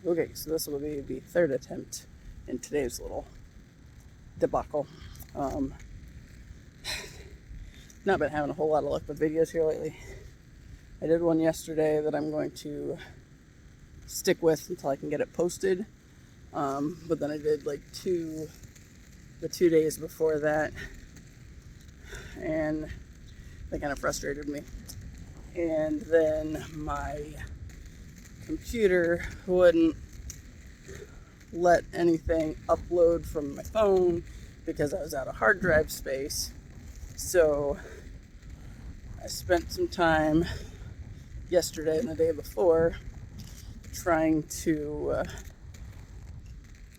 Okay, so this will be the third attempt in today's little debacle. Not been having a whole lot of luck with videos here lately. I did one yesterday that I'm going to stick with until I can get it posted. But then I did like the 2 days before that, and they kind of frustrated me. And then my computer wouldn't let anything upload from my phone because I was out of hard drive space. So I spent some time yesterday and the day before trying to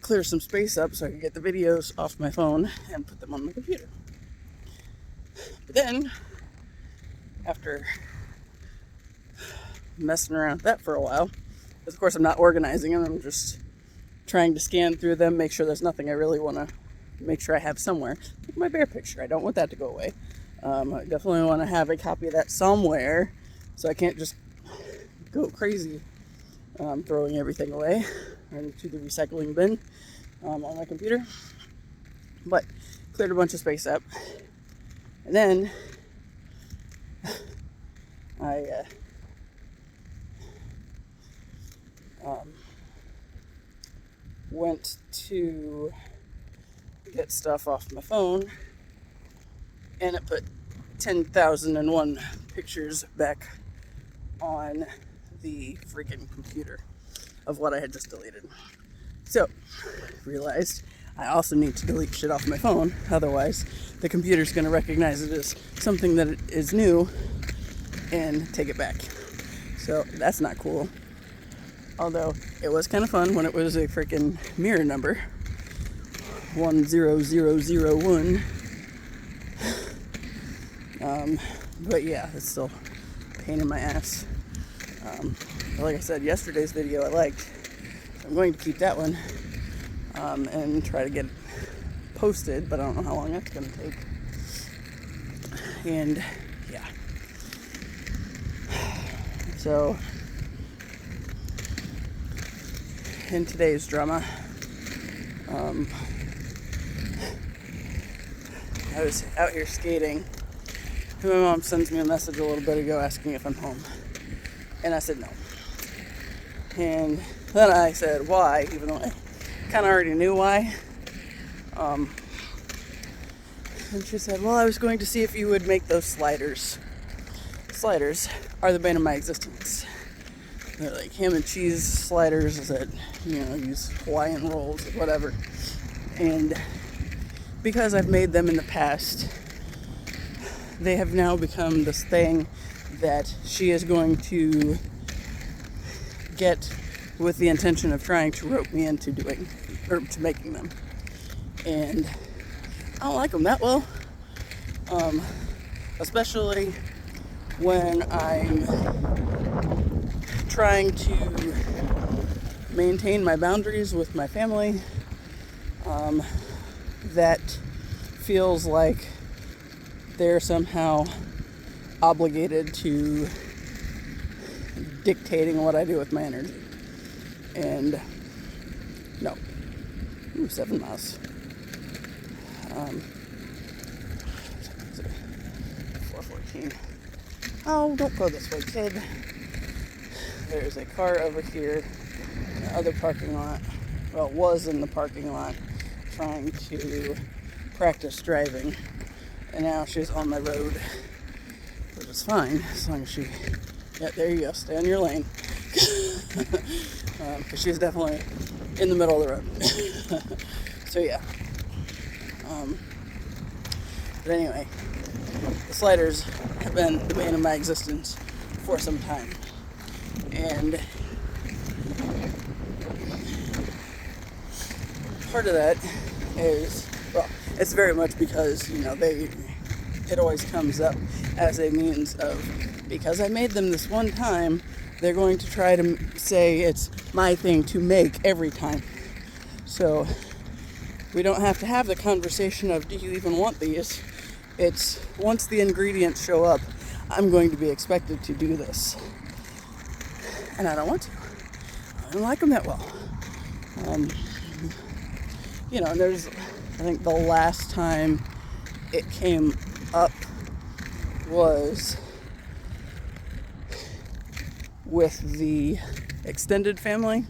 clear some space up so I could get the videos off my phone and put them on my computer. But then, after messing around with that for a while, because of course I'm not organizing them, I'm just trying to scan through them, make sure there's nothing I really want to make sure I have somewhere. Like my bear picture, I don't want that to go away. I definitely want to have a copy of that somewhere, so I can't just go crazy throwing everything away into the recycling bin on my computer. But cleared a bunch of space up, and then I went to get stuff off my phone, and it put 10,001 pictures back on the freaking computer of what I had just deleted. So, realized I also need to delete shit off my phone, otherwise the computer's going to recognize it as something that is new and take it back. So, that's not cool. Although, it was kind of fun when it was a freaking mirror number. 10001. But yeah, it's still a pain in my ass. Like I said, yesterday's video I liked. So I'm going to keep that one and try to get it posted, but I don't know how long that's going to take. And yeah. So, in today's drama, I was out here skating, and my mom sends me a message a little bit ago asking if I'm home. And I said no. And then I said why, even though I kind of already knew why. And she said, well, I was going to see if you would make those sliders. Sliders are the bane of my existence. They're like ham and cheese sliders that, use Hawaiian rolls or whatever. And because I've made them in the past, they have now become this thing that she is going to get with the intention of trying to rope me into to making them. And I don't like them that well. Especially when I'm trying to maintain my boundaries with my family. That feels like they're somehow obligated to dictating what I do with my energy. And no. 7 miles. 414. Oh, don't go this way, kid. There's a car over here in the other parking lot. Well, it was in the parking lot trying to practice driving. And now she's on my road, which is fine as long as she... Yeah, there you go. Stay on your lane. Because she's definitely in the middle of the road. So, yeah. But anyway, the sliders have been the bane of my existence for some time. And part of that is, well, it's very much because, it always comes up as a means of, because I made them this one time, they're going to try to say it's my thing to make every time. So we don't have to have the conversation of, do you even want these? It's, once the ingredients show up, I'm going to be expected to do this. And I don't want to. didn't like them that well. And there's, I think the last time it came up was with the extended family.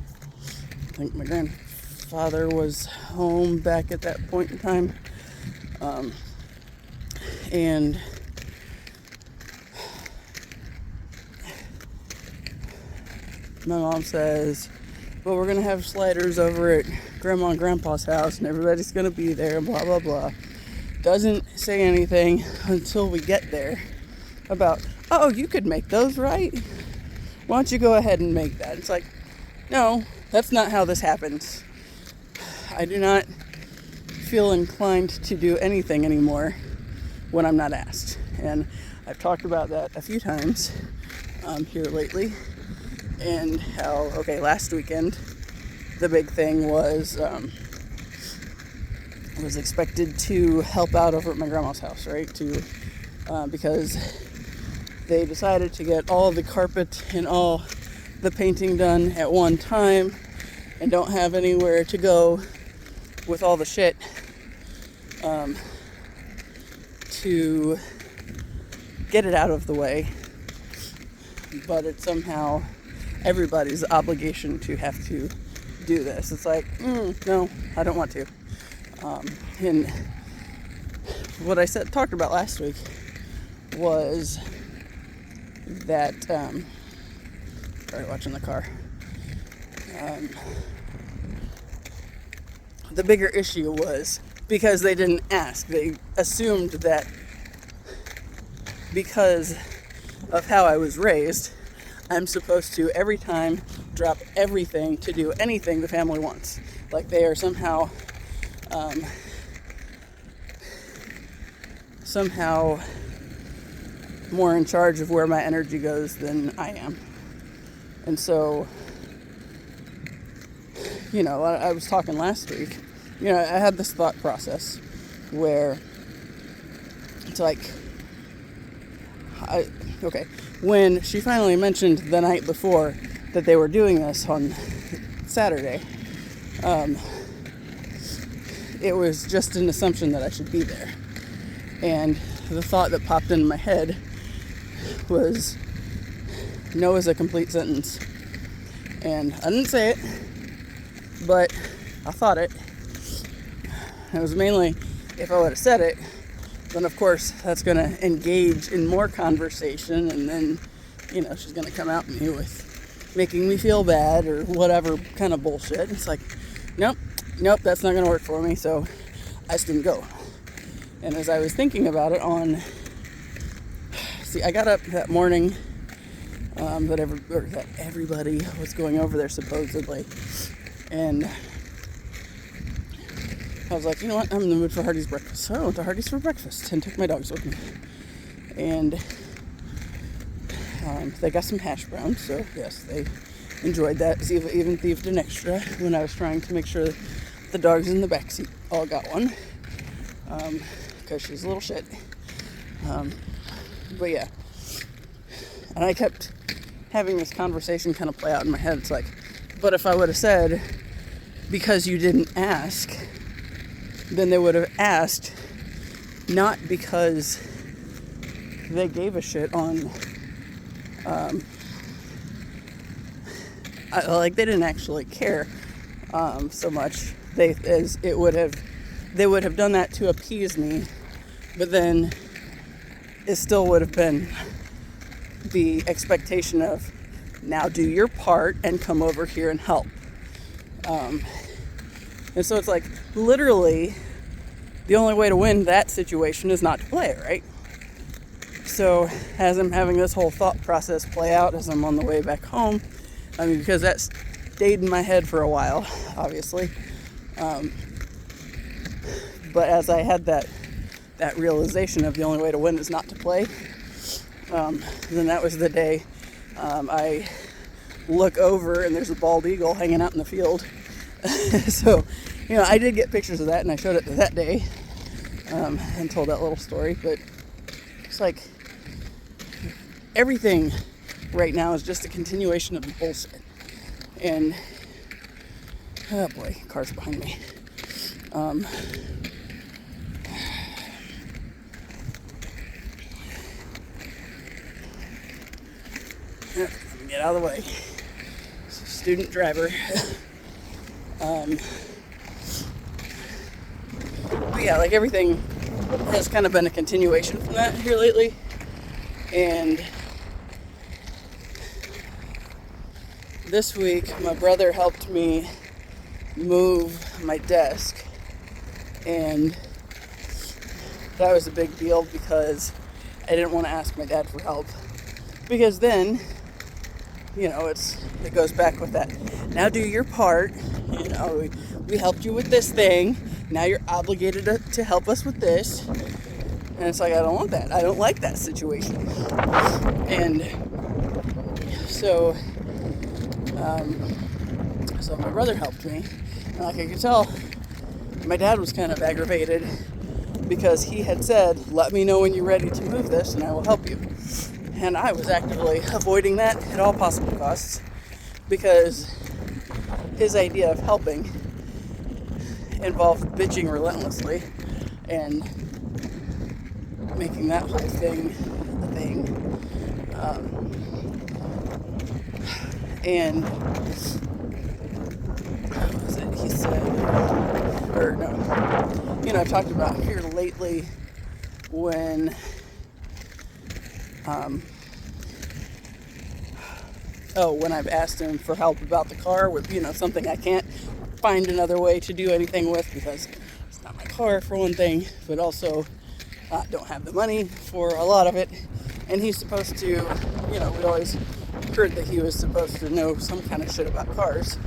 I think my grandfather was home back at that point in time. And my mom says, well, we're going to have sliders over at Grandma and Grandpa's house and everybody's going to be there, blah, blah, blah. Doesn't say anything until we get there about, oh, you could make those, right? Why don't you go ahead and make that? It's like, no, that's not how this happens. I do not feel inclined to do anything anymore when I'm not asked. And I've talked about that a few times here lately. And how, last weekend, the big thing was expected to help out over at my grandma's house, right? Because they decided to get all of the carpet and all the painting done at one time and don't have anywhere to go with all the shit to get it out of the way. But it's somehow everybody's obligation to have to do this. It's like, no, I don't want to. And what I talked about last week was that, sorry, watching the car. The bigger issue was because they didn't ask. They assumed that because of how I was raised, I'm supposed to, every time, drop everything to do anything the family wants. Like they are somehow more in charge of where my energy goes than I am. And so, I was talking last week, I had this thought process where it's like, when she finally mentioned the night before that they were doing this on Saturday, it was just an assumption that I should be there. And the thought that popped into my head was, no is a complete sentence. And I didn't say it, but I thought it. It was mainly, if I would have said it, then of course that's going to engage in more conversation, and then, she's going to come at me with making me feel bad or whatever kind of bullshit. It's like, nope, that's not going to work for me, so I just didn't go. And as I was thinking about it I got up that morning that everybody was going over there supposedly, and I was like, you know what, I'm in the mood for Hardee's breakfast. So I went to Hardee's for breakfast and took my dogs with me. And they got some hash browns, so yes, they enjoyed that. Ziva even thieved an extra when I was trying to make sure the dogs in the backseat all got one, because she's a little shit. But yeah, and I kept having this conversation kind of play out in my head. It's like, but if I would have said, because you didn't ask, then they would have asked, not because they gave a shit on, they didn't actually care so much. They would have done that to appease me, but then it still would have been the expectation of, now do your part and come over here and help. And so it's like, literally, the only way to win that situation is not to play it, right? So as I'm having this whole thought process play out as I'm on the way back home, because that stayed in my head for a while, obviously. But as I had that realization of the only way to win is not to play, then that was the day I look over and there's a bald eagle hanging out in the field. So, I did get pictures of that, and I showed it that day and told that little story. But it's like, everything right now is just a continuation of the bullshit. And Oh boy, car's behind me. Let me get out of the way. Student driver. But yeah, like everything has kind of been a continuation from that here lately. And this week, my brother helped me move my desk. And that was a big deal because I didn't want to ask my dad for help. Because then, you know, it goes back with that. Now do your part. You know, we helped you with this thing. Now you're obligated to help us with this. And it's like, I don't want that. I don't like that situation. And so my brother helped me. And like I could tell, my dad was kind of aggravated because he had said, let me know when you're ready to move this and I will help you. And I was actively avoiding that at all possible costs because his idea of helping involved bitching relentlessly and making that whole thing a thing. And what was it he said? Or no. You know, I've talked about here lately when when I've asked him for help about the car with, you know, something I can't find another way to do anything with because it's not my car for one thing, but also don't have the money for a lot of it. And he's supposed to, you know, we always heard that he was supposed to know some kind of shit about cars.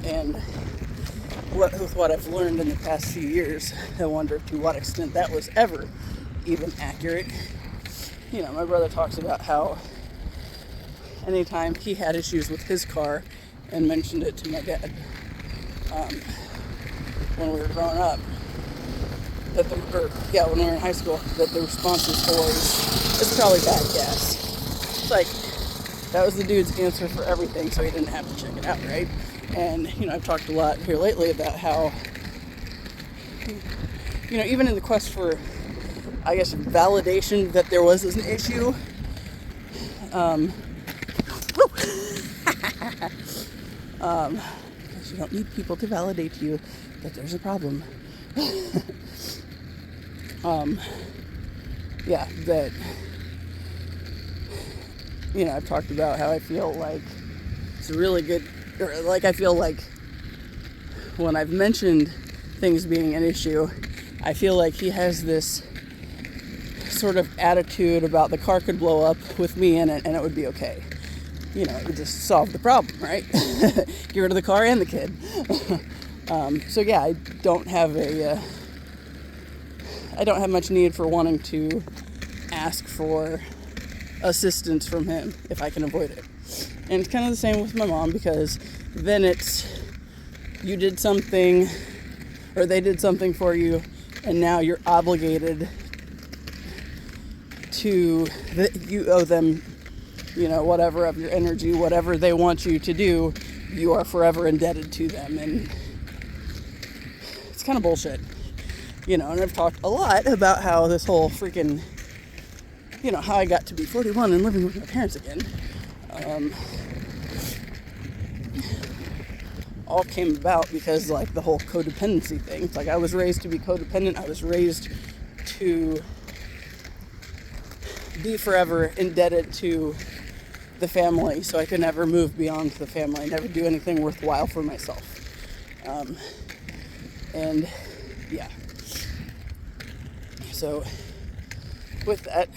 And with what I've learned in the past few years, I wonder to what extent that was ever even accurate. You know, my brother talks about how anytime he had issues with his car and mentioned it to my dad when we were growing up, when we were in high school, that the response was always, it's probably bad gas. It's like, that was the dude's answer for everything, so he didn't have to check it out, right? And, you know, I've talked a lot here lately about how, you know, even in the quest for, I guess, validation that there was an issue, because you don't need people to validate to you that there's a problem. That, you know, I've talked about how I feel like it's a really good, or like I feel like when I've mentioned things being an issue, I feel like he has this sort of attitude about the car could blow up with me in it and it would be okay. You know, it would just solve the problem, right? Get rid of the car and the kid. So yeah, I don't have much need for wanting to ask for assistance from him if I can avoid it. And it's kind of the same with my mom, because then it's you did something or they did something for you and now you're obligated to, you owe them, you know, whatever of your energy, whatever they want you to do, you are forever indebted to them. And it's kind of bullshit, you know. And I've talked a lot about how this whole freaking, you know, how I got to be 41 and living with my parents again, all came about because, like, the whole codependency thing. It's like I was raised to be codependent. I was raised to be forever indebted to the family, so I could never move beyond the family, never do anything worthwhile for myself. And yeah. So with that,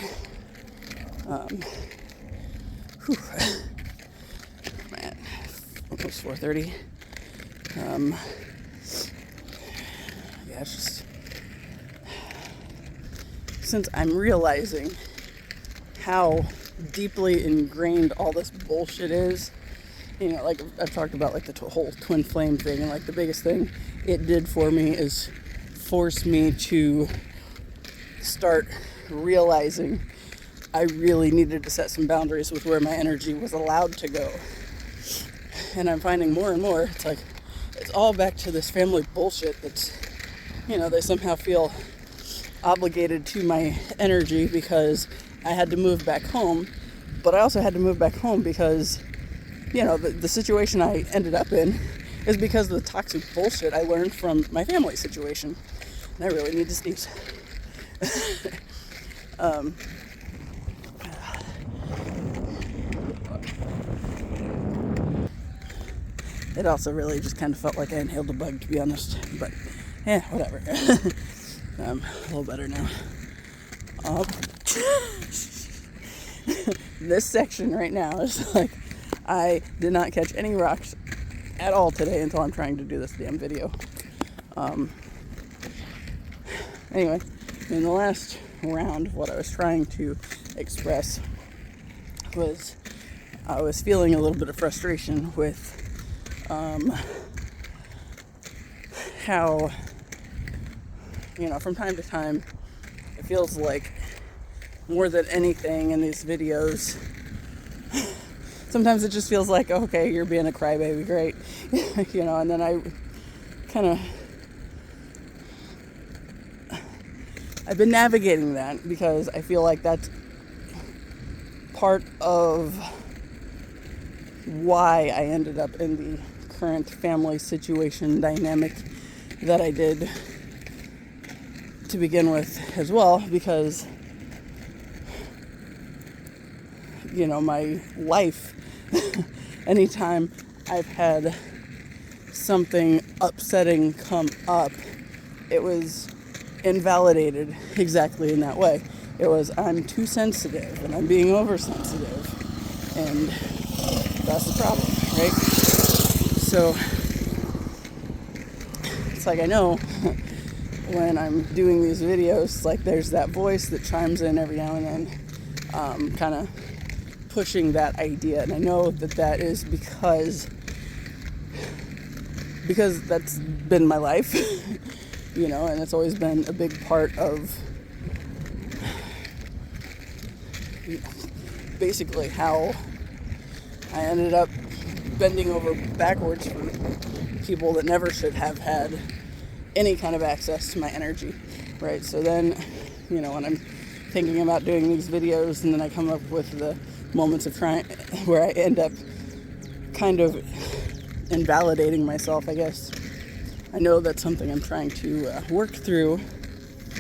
man, almost 4:30. Yeah, it's just, since I'm realizing how deeply ingrained all this bullshit is, you know, like I've talked about, like the whole twin flame thing, and like the biggest thing it did for me is force me to start realizing I really needed to set some boundaries with where my energy was allowed to go. And I'm finding more and more, it's like, it's all back to this family bullshit that's, they somehow feel obligated to my energy because I had to move back home. But I also had to move back home because, the situation I ended up in is because of the toxic bullshit I learned from my family situation. And I really need to sneeze. It also really just kind of felt like I inhaled a bug, to be honest. But, whatever. I'm a little better now. This section right now is like, I did not catch any rocks at all today until I'm trying to do this damn video. Anyway, in the last round, what I was trying to express was I was feeling a little bit of frustration with how, from time to time, it feels like more than anything in these videos, sometimes it just feels like, okay, you're being a crybaby, great. And then I've been navigating that because I feel like that's part of why I ended up in the current family situation dynamic that I did to begin with as well, because my life, anytime I've had something upsetting come up, it was invalidated exactly in that way. It was, I'm too sensitive and I'm being oversensitive, and that's the problem, right? So it's like, I know when I'm doing these videos, like there's that voice that chimes in every now and then, kind of pushing that idea, and I know that is because that's been my life, and it's always been a big part of basically how I ended up bending over backwards for people that never should have had any kind of access to my energy, right? So then, when I'm thinking about doing these videos, and then I come up with the moments of trying where I end up kind of invalidating myself, I guess. I know that's something I'm trying to work through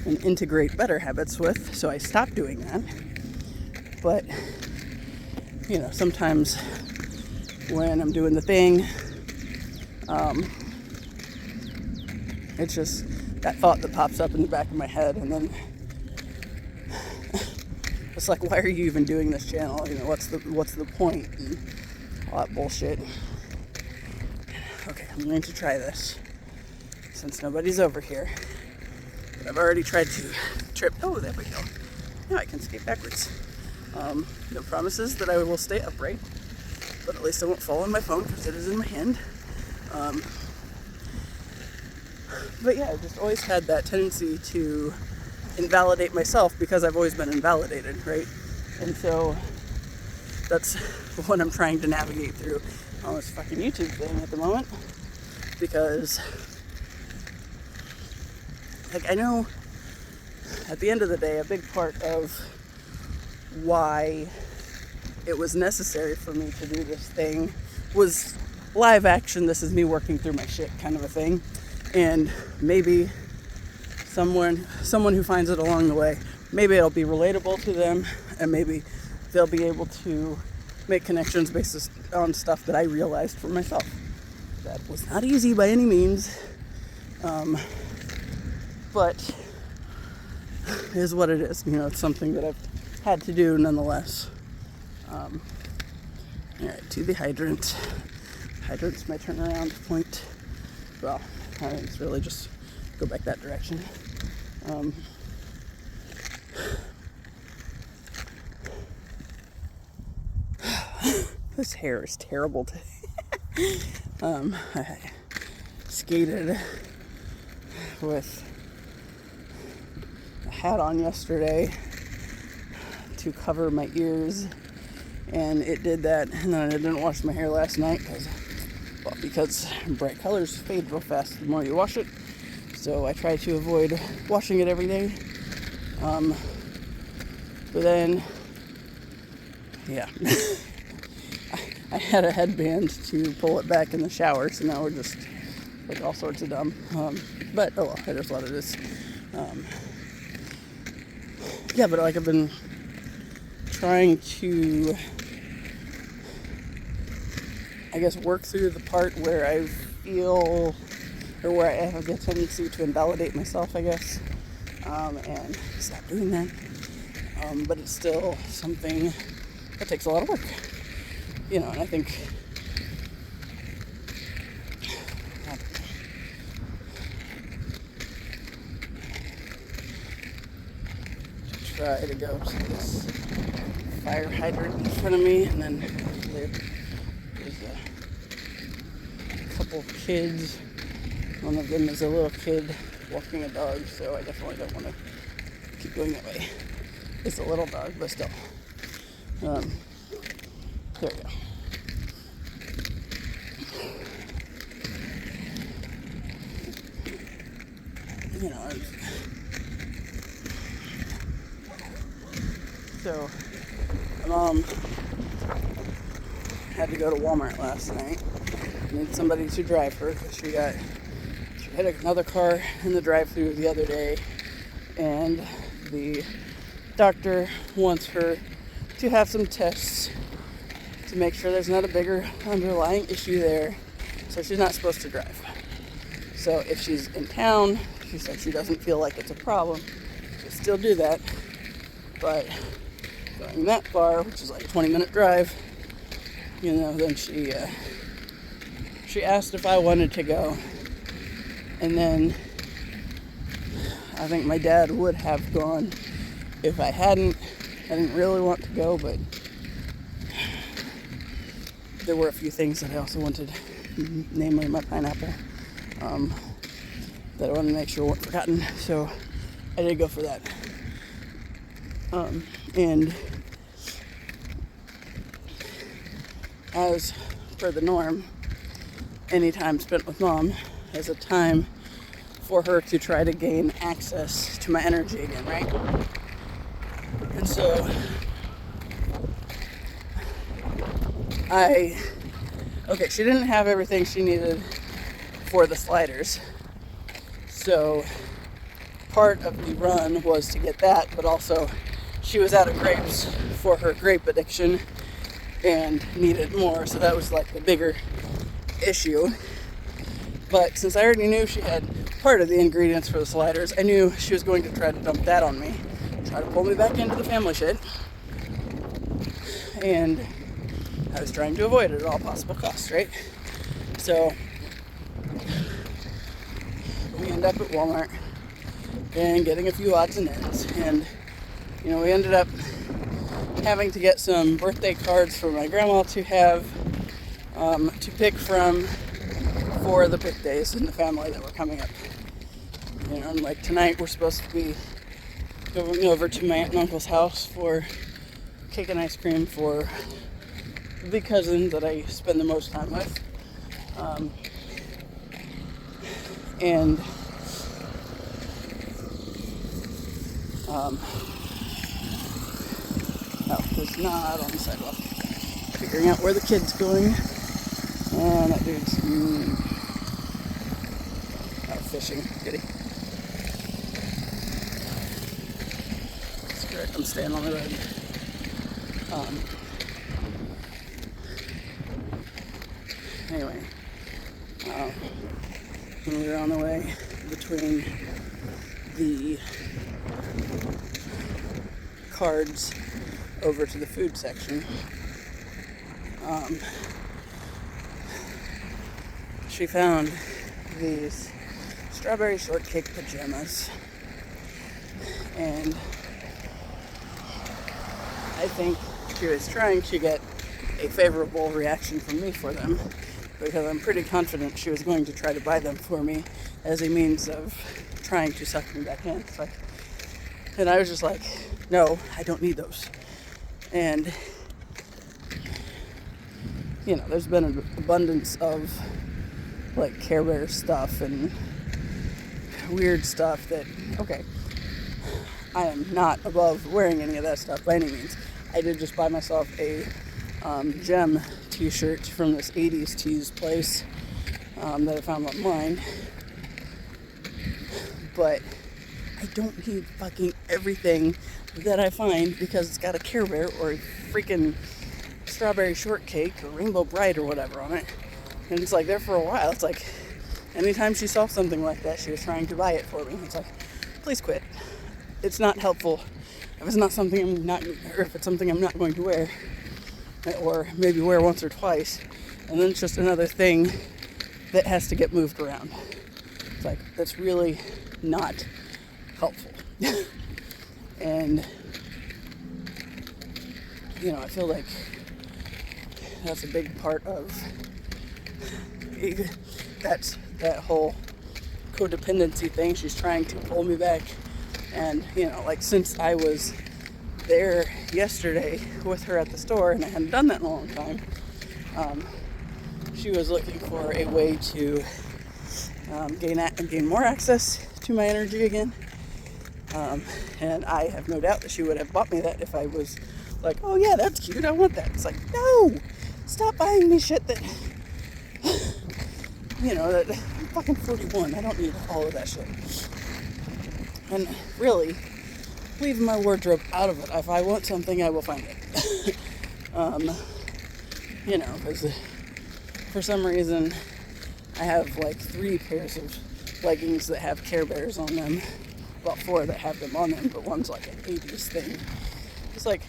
and integrate better habits with, so I stopped doing that. But, sometimes when I'm doing the thing, it's just that thought that pops up in the back of my head, and then it's like, why are you even doing this channel? What's the point? And all that bullshit. Okay, I'm going to try this since nobody's over here. But I've already tried to trip. Oh, there we go. Now I can skate backwards. No promises that I will stay upright, but at least I won't fall on my phone because it is in my hand. But yeah, I've just always had that tendency to invalidate myself because I've always been invalidated, right? And so that's what I'm trying to navigate through on this fucking YouTube thing at the moment, because I know at the end of the day, a big part of why it was necessary for me to do this thing was live action. This is me working through my shit kind of a thing. And maybe someone who finds it along the way, maybe it'll be relatable to them, and maybe they'll be able to make connections based on stuff that I realized for myself. That was not easy by any means, but it is what it is. It's something that I've had to do nonetheless. All right, to the hydrant. Hydrant's my turnaround point. Well, I think it's really just go back that direction. This hair is terrible today. I skated with a hat on yesterday to cover my ears, and it did that, and then I didn't wash my hair last night because Well, because bright colors fade real fast the more you wash it, so I try to avoid washing it every day. But then, yeah, I had a headband to pull it back in the shower, so now we're just like all sorts of dumb. But oh well, it is what it is. Yeah, but like I've been trying to, I guess, work through the part where I feel, or where I have the tendency to invalidate myself, I guess, and stop doing that. But it's still something that takes a lot of work, and I think to try to go to this fire hydrant in front of me, and then there's a couple kids. One of them is a little kid walking a dog, so I definitely don't want to keep going that way. It's a little dog, but still. There we go. So, my mom had to go to Walmart last night. Needed somebody to drive her because she hit another car in the drive-thru the other day, and the doctor wants her to have some tests to make sure there's not a bigger underlying issue there, so she's not supposed to drive. So if she's in town, she said she doesn't feel like it's a problem. She'll still do that, but going that far, which is like a 20-minute drive, then she asked if I wanted to go, and then I think my dad would have gone if I hadn't. I didn't really want to go, but there were a few things that I also wanted, namely my pineapple, that I wanted to make sure weren't forgotten, so I did go for that. And as per the norm, any time spent with mom is a time for her to try to gain access to my energy again, right? And so she didn't have everything she needed for the sliders. So part of the run was to get that, but also she was out of grapes for her grape addiction and needed more, so that was like the bigger issue. But since I already knew she had part of the ingredients for the sliders, I knew she was going to try to dump that on me, try to pull me back into the family shit, and I was trying to avoid it at all possible costs, right? So we end up at Walmart and getting a few odds and ends, and we ended up having to get some birthday cards for my grandma to have to pick from for the pick days in the family that were coming up. And like tonight we're supposed to be going over to my aunt and uncle's house for cake and ice cream for the cousin that I spend the most time with. There's not on the sidewalk. Figuring out where the kid's going. And that dude's out fishing. Goody. Screw it, I'm staying on the road. Anyway, when we were on the way between the cards over to the food section, she found these strawberry shortcake pajamas, and I think she was trying to get a favorable reaction from me for them, because I'm pretty confident she was going to try to buy them for me as a means of trying to suck me back in. And I was just like, no, I don't need those. And there's been an abundance of like Care Bear stuff and weird stuff that, okay, I am not above wearing any of that stuff by any means. I did just buy myself a Gem t-shirt from this 80s tees place that I found online. But I don't need fucking everything that I find because it's got a Care Bear or a freaking strawberry shortcake or Rainbow Bright or whatever on it. And it's like there for a while. It's like anytime she saw something like that, she was trying to buy it for me. It's like, please quit. It's not helpful. If it's not something or if it's something I'm not going to wear, or maybe wear once or twice, and then it's just another thing that has to get moved around. It's like, that's really not helpful. And, I feel like that's a big part of that whole codependency thing. She's trying to pull me back. And, since I was there yesterday with her at the store, and I hadn't done that in a long time, she was looking for a way to gain more access to my energy again. And I have no doubt that she would have bought me that if I was like, oh yeah, that's cute, I want that. It's like, no! Stop buying me shit that, that I'm fucking 41. I don't need all of that shit. And really, leave my wardrobe out of it. If I want something, I will find it. Because for some reason, I have like 3 pairs of leggings that have Care Bears on them. Well, 4 that have them on them, but one's like an 80s thing. It's like,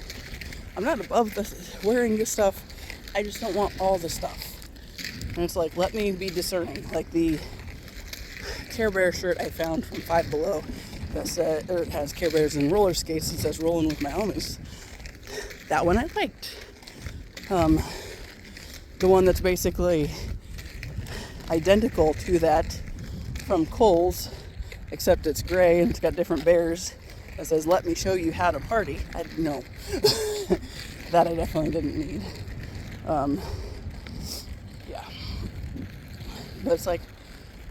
I'm not above wearing this stuff. I just don't want all the stuff. And it's like, let me be discerning. Like the Care Bear shirt I found from Five Below it has Care Bears and roller skates and says rolling with my homies. That one I liked. The one that's basically identical to that from Kohl's, except it's gray and it's got different bears. It says, let me show you how to party. No. That I definitely didn't need. Yeah. But it's like,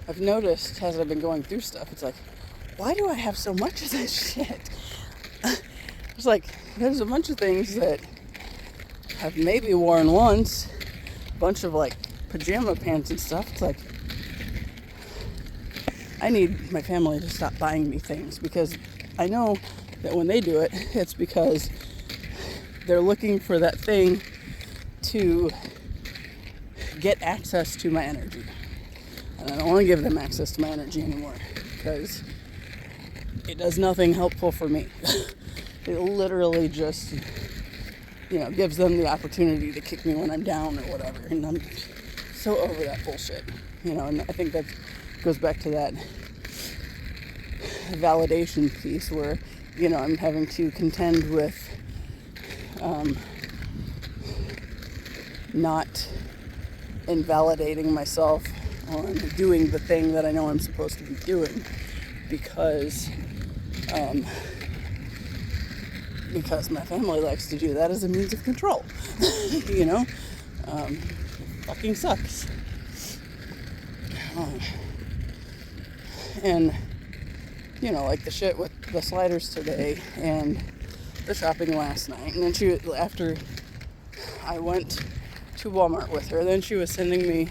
I've noticed as I've been going through stuff, it's like, why do I have so much of this shit? It's like, there's a bunch of things that I've maybe worn once, a bunch of like pajama pants and stuff. It's like, I need my family to stop buying me things, because I know that when they do it, it's because they're looking for that thing to get access to my energy. And I don't want to give them access to my energy anymore, because it does nothing helpful for me. It literally just, gives them the opportunity to kick me when I'm down or whatever. And I'm so over that bullshit. And I think that goes back to that validation piece where, I'm having to contend with not invalidating myself on doing the thing that I know I'm supposed to be doing because my family likes to do that as a means of control. Fucking sucks. And like the shit with the sliders today and the shopping last night, and then after I went to Walmart with her, then she was sending me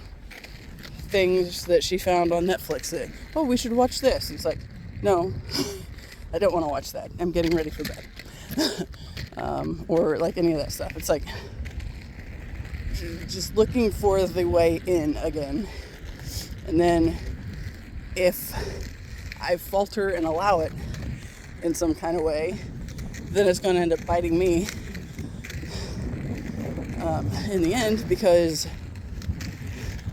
things that she found on Netflix that, oh, we should watch this. It's like, no, I don't want to watch that. I'm getting ready for bed. Or like any of that stuff. It's like just looking for the way in again. And then if I falter and allow it in some kind of way, then it's going to end up biting me in the end, because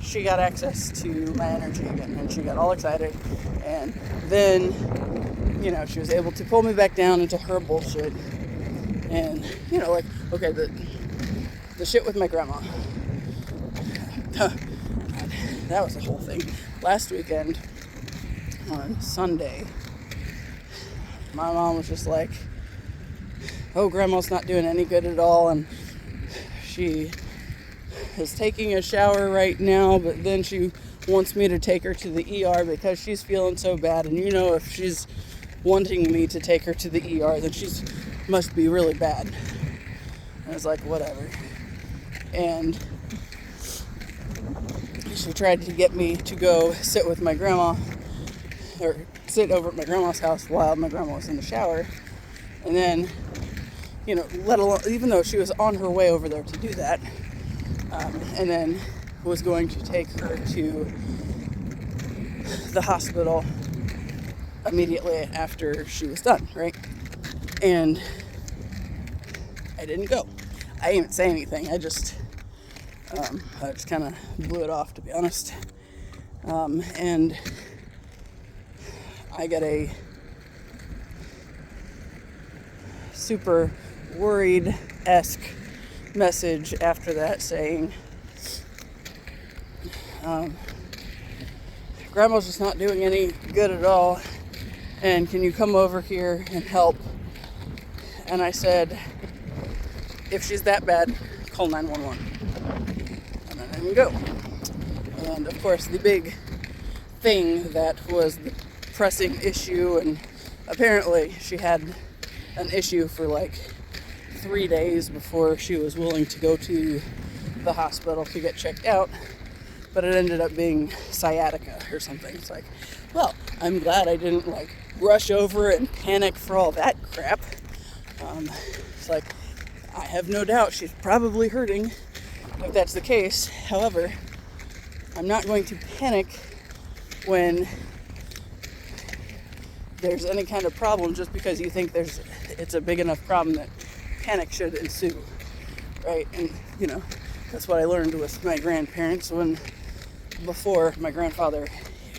she got access to my energy again, and she got all excited, and then she was able to pull me back down into her bullshit. And like, okay, the shit with my grandma, that was the whole thing. Last weekend on Sunday, my mom was just like, oh, grandma's not doing any good at all, and she is taking a shower right now, but then she wants me to take her to the ER because she's feeling so bad. And you know, if she's wanting me to take her to the ER, then she's must be really bad. And I was like, whatever. And she tried to get me to go sit with my grandma, or sit over at my grandma's house while my grandma was in the shower. And then, you know, let alone, even though she was on her way over there to do that, and then was going to take her to the hospital immediately after she was done, right? And I didn't go. I didn't even say anything. I just kind of blew it off, to be honest. And I got a super worried-esque message after that saying, Grandma's just not doing any good at all, and can you come over here and help? And I said, if she's that bad, call 911. And I didn't go. And of course, the big thing that was the pressing issue, and apparently she had an issue for like 3 days before she was willing to go to the hospital to get checked out, but it ended up being sciatica or something. It's like, well, I'm glad I didn't like rush over and panic for all that crap. It's like, I have no doubt she's probably hurting if that's the case. However, I'm not going to panic when there's any kind of problem just because you think it's a big enough problem that panic should ensue, right? And, you know, that's what I learned with my grandparents before my grandfather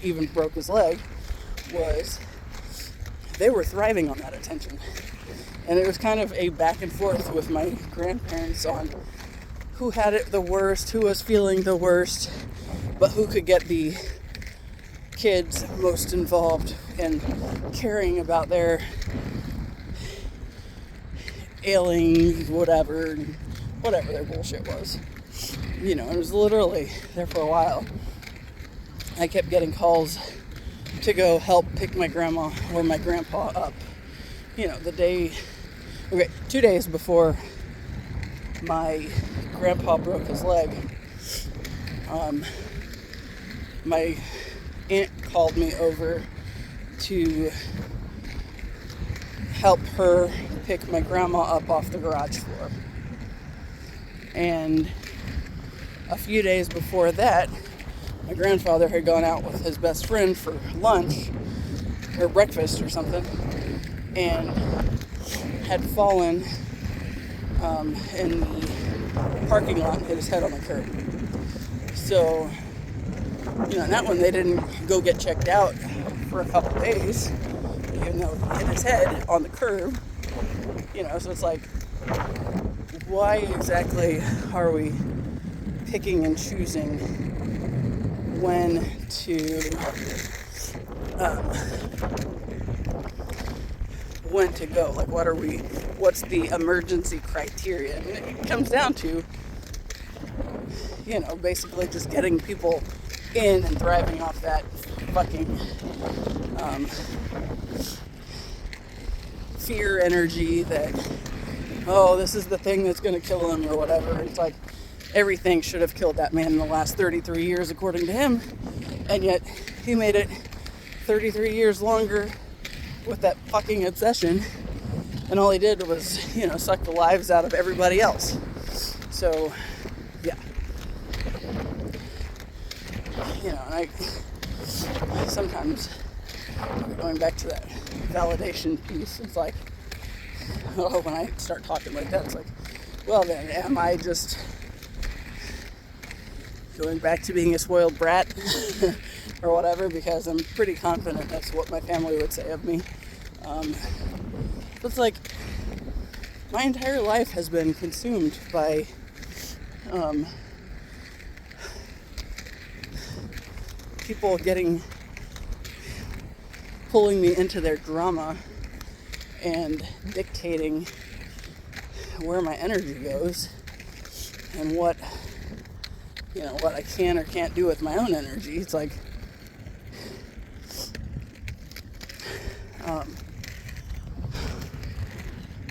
even broke his leg, was they were thriving on that attention. And it was kind of a back and forth with my grandparents on who had it the worst, who was feeling the worst, but who could get the kids most involved in caring about their ailing whatever their bullshit was. You know, it was literally there for a while. I kept getting calls to go help pick my grandma or my grandpa up. You know, 2 days before my grandpa broke his leg, my aunt called me over to help her pick my grandma up off the garage floor. And a few days before that, my grandfather had gone out with his best friend for lunch or breakfast or something, and had fallen in the parking lot and hit his head on the curb. So, you know, that one they didn't go get checked out for a couple days, even though he hit his head on the curb. You know, so it's like, why exactly are we picking and choosing when to go? Like, what's the emergency criteria? I mean, it comes down to, you know, basically just getting people in and thriving off that fucking fear energy that, oh, this is the thing that's going to kill him or whatever. It's like, everything should have killed that man in the last 33 years according to him, and yet he made it 33 years longer with that fucking obsession, and all he did was, you know, suck the lives out of everybody else. So, yeah. You know, and I sometimes, going back to that validation piece, it's like, oh, when I start talking like that, it's like, well then, am I just going back to being a spoiled brat or whatever? Because I'm pretty confident that's what my family would say of me. It's like, my entire life has been consumed by people pulling me into their drama and dictating where my energy goes and what what I can or can't do with my own energy. It's like,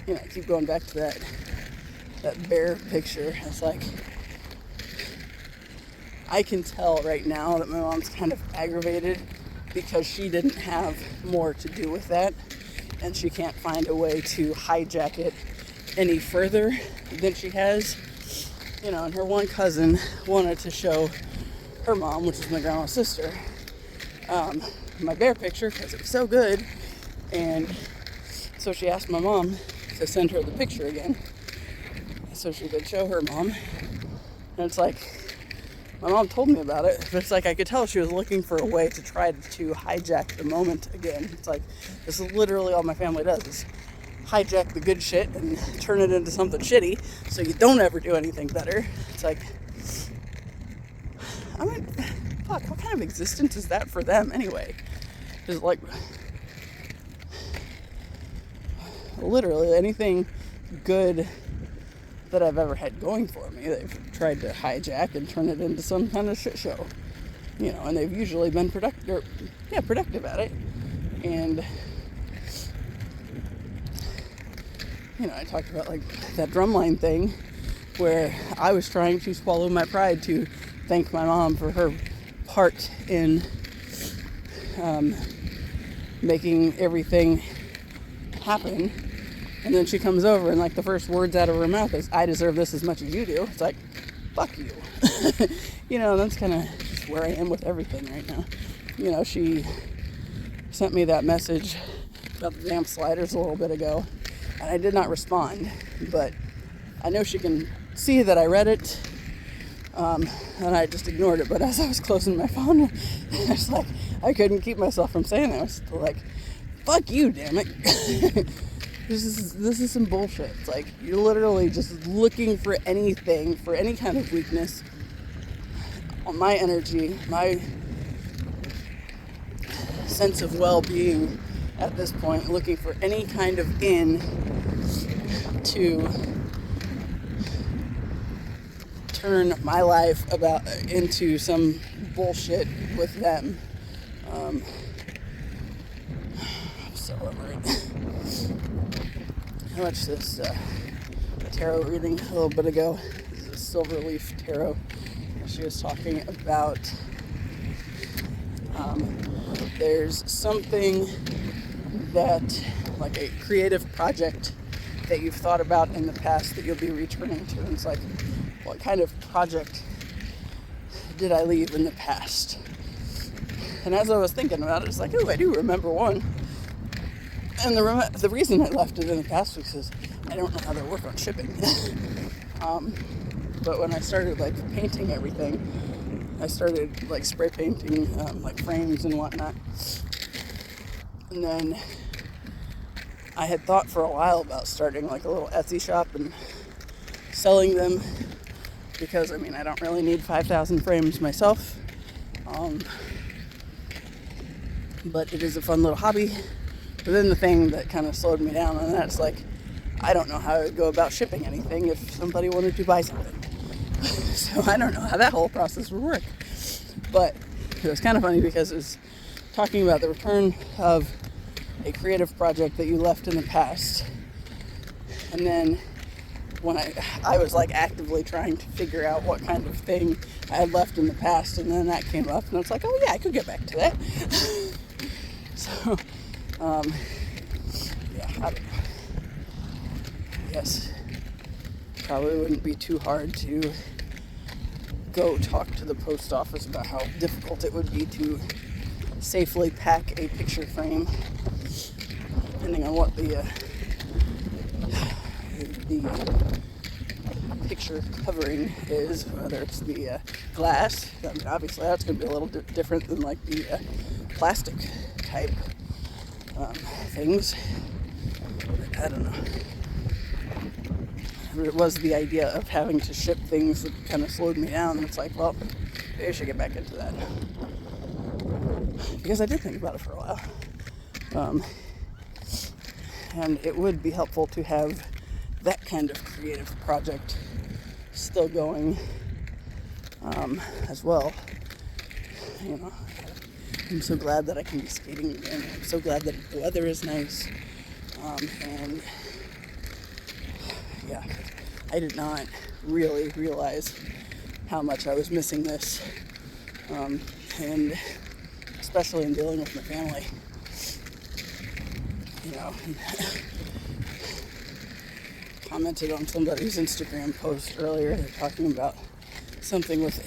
I keep going back to that bear picture. It's like, I can tell right now that my mom's kind of aggravated because she didn't have more to do with that, and she can't find a way to hijack it any further than she has. And her one cousin wanted to show her mom, which is my grandma's sister, my bear picture because it was so good. And so she asked my mom to send her the picture again so she could show her mom. And it's like, my mom told me about it, but it's like I could tell she was looking for a way to try to hijack the moment again. It's like, this is literally all my family does, is hijack the good shit and turn it into something shitty so you don't ever do anything better. It's like, fuck, what kind of existence is that for them anyway? Is like, literally anything good that I've ever had going for me, they've tried to hijack and turn it into some kind of shit show. And they've usually been productive at it. And I talked about like that drumline thing where I was trying to swallow my pride to thank my mom for her part in making everything happen. And then she comes over and like the first words out of her mouth is, I deserve this as much as you do. It's like, fuck you. That's kind of just where I am with everything right now. She sent me that message about the damn sliders a little bit ago. And I did not respond, but I know she can see that I read it, and I just ignored it. But as I was closing my phone, I was like, I couldn't keep myself from saying that. I was still like, fuck you, damn it. This is some bullshit. It's like, you're literally just looking for anything, for any kind of weakness on my energy, my sense of well-being at this point, looking for any kind of in to turn my life into some bullshit with them. I'm so over it. I watched this tarot reading a little bit ago. This is a silver leaf tarot. She was talking about there's something that, like a creative project that you've thought about in the past that you'll be returning to. And it's like, what kind of project did I leave in the past? And as I was thinking about it, it's like, oh, I do remember one. And the reason I left it in the past was because I don't know how to work on shipping. But when I started like painting everything, I started like spray painting like frames and whatnot. And then I had thought for a while about starting like a little Etsy shop and selling them, because I don't really need 5,000 frames myself. But it is a fun little hobby. But then the thing that kind of slowed me down on that's like, I don't know how I would go about shipping anything if somebody wanted to buy something. So I don't know how that whole process would work. But it was kind of funny because it was talking about the return of a creative project that you left in the past. And then when I was like actively trying to figure out what kind of thing I had left in the past, and then that came up and I was like, oh yeah, I could get back to that. So yeah, I don't know. Yes, probably wouldn't be too hard to go talk to the post office about how difficult it would be to safely pack a picture frame, depending on what the picture covering is, whether it's the glass. Obviously that's going to be a little different than like the plastic type things. I don't know. It was the idea of having to ship things that kind of slowed me down. And it's like, well, maybe I should get back into that. Because I did think about it for a while. And it would be helpful to have that kind of creative project still going as well. You know, I'm so glad that I can be skating again. I'm so glad that the weather is nice. And yeah, I did not really realize how much I was missing this. And especially in dealing with my family. You know, commented on somebody's Instagram post earlier. They're talking about something with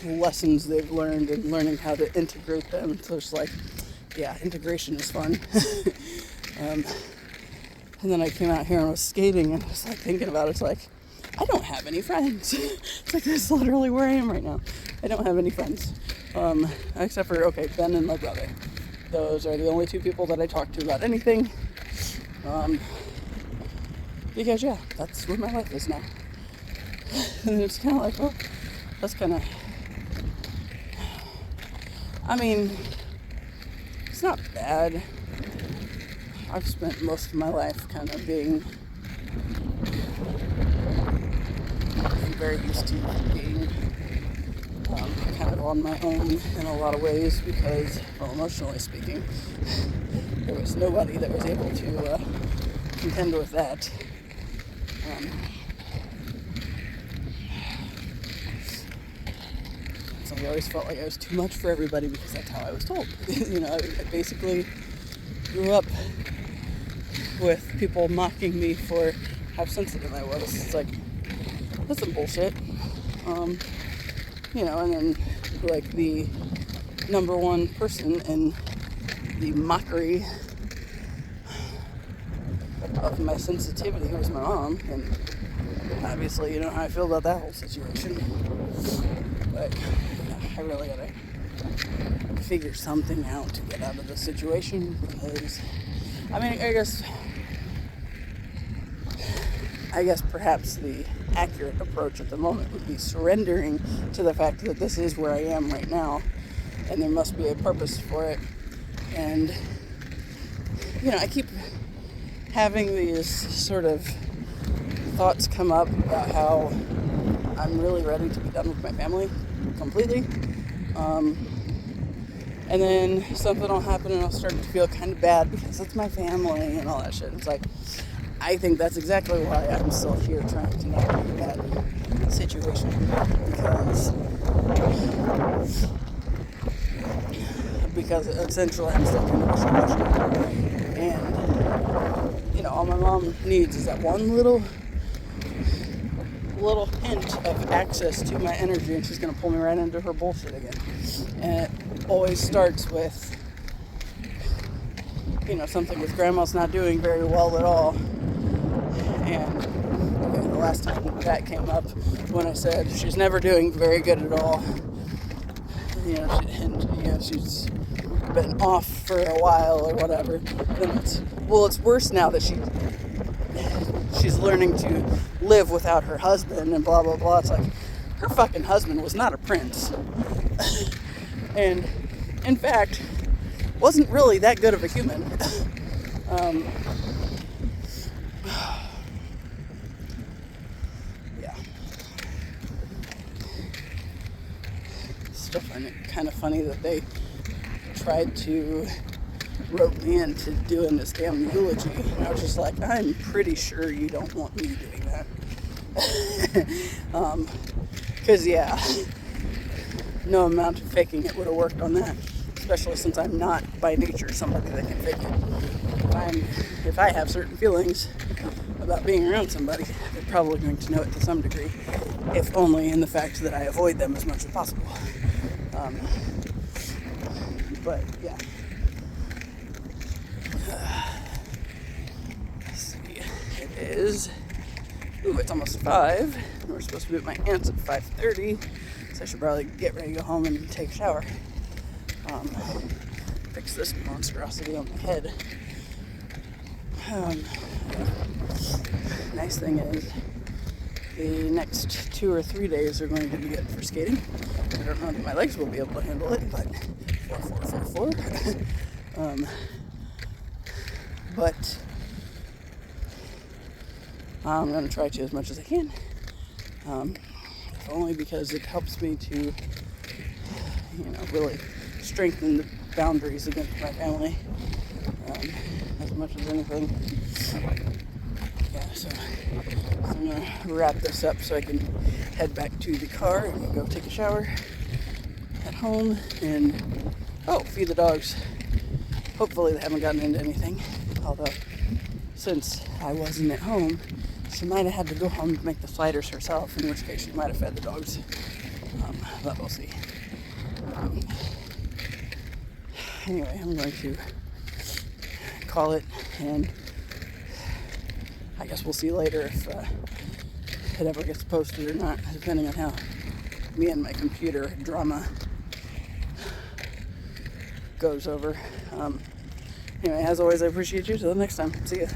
lessons they've learned and learning how to integrate them. So it's like, yeah, integration is fun. And then I came out here and was skating and I was like thinking about it. It's like, I don't have any friends. It's like, that's literally where I am right now. I don't have any friends. Except for, Ben and my brother. Those are the only two people that I talk to about anything. Because, yeah, that's where my life is now. And it's kind of like, well, that's kind of... I mean, it's not bad. I've spent most of my life kind of being very used to being kind of on my own in a lot of ways because, well, emotionally speaking, there was nobody that was able to contend with that. So I always felt like I was too much for everybody because that's how I was told. You know, I basically grew up with people mocking me for how sensitive I was. It's like, that's some bullshit. You know, and then like the number one person in the mockery of my sensitivity was my mom, and obviously you know how I feel about that whole situation. But I really gotta figure something out to get out of the situation because, I mean, I guess perhaps the accurate approach at the moment would be surrendering to the fact that this is where I am right now and there must be a purpose for it. And, you know, I keep having these sort of thoughts come up about how I'm really ready to be done with my family completely. And then something will happen and I'll start to feel kind of bad because it's my family and all that shit. It's like, I think that's exactly why I'm still here trying to navigate that situation because essentially I'm still kind of wishy-washy. And, you know, all my mom needs is that one little hint of access to my energy and she's going to pull me right into her bullshit again. And it always starts with, you know, something with grandma's not doing very well at all. And the last time that came up when I said she's never doing very good at all, you know, she's been off for a while or whatever. Then it's worse now that she's learning to live without her husband and blah blah blah. It's like her fucking husband was not a prince, and in fact wasn't really that good of a human. Still find it kind of funny that they tried to rope me into doing this damn eulogy. And I was just like, I'm pretty sure you don't want me doing that. Because, yeah, no amount of faking it would have worked on that. Especially since I'm not, by nature, somebody that can fake it. If I have certain feelings about being around somebody, they're probably going to know it to some degree. If only in the fact that I avoid them as much as possible. But, yeah. Let's see. It is... Ooh, it's almost 5. And we're supposed to be at my aunt's at 5:30. So I should probably get ready to go home and take a shower. Fix this monstrosity on my head. Nice thing is, the next 2 or 3 days are going to be good for skating. I don't know that my legs will be able to handle it, but 4. But I'm going to try to as much as I can. only because it helps me to, really strengthen the boundaries against my family, as much as anything. Yeah, so I'm gonna wrap this up so I can head back to the car and go take a shower at home and feed the dogs. Hopefully they haven't gotten into anything, although since I wasn't at home, she might have had to go home to make the sliders herself, in which case she might have fed the dogs, but we'll see. Anyway, I'm going to call it, and I guess we'll see later if it ever gets posted or not, depending on how me and my computer drama goes over. Anyway, as always, I appreciate you. Till the next time. See ya.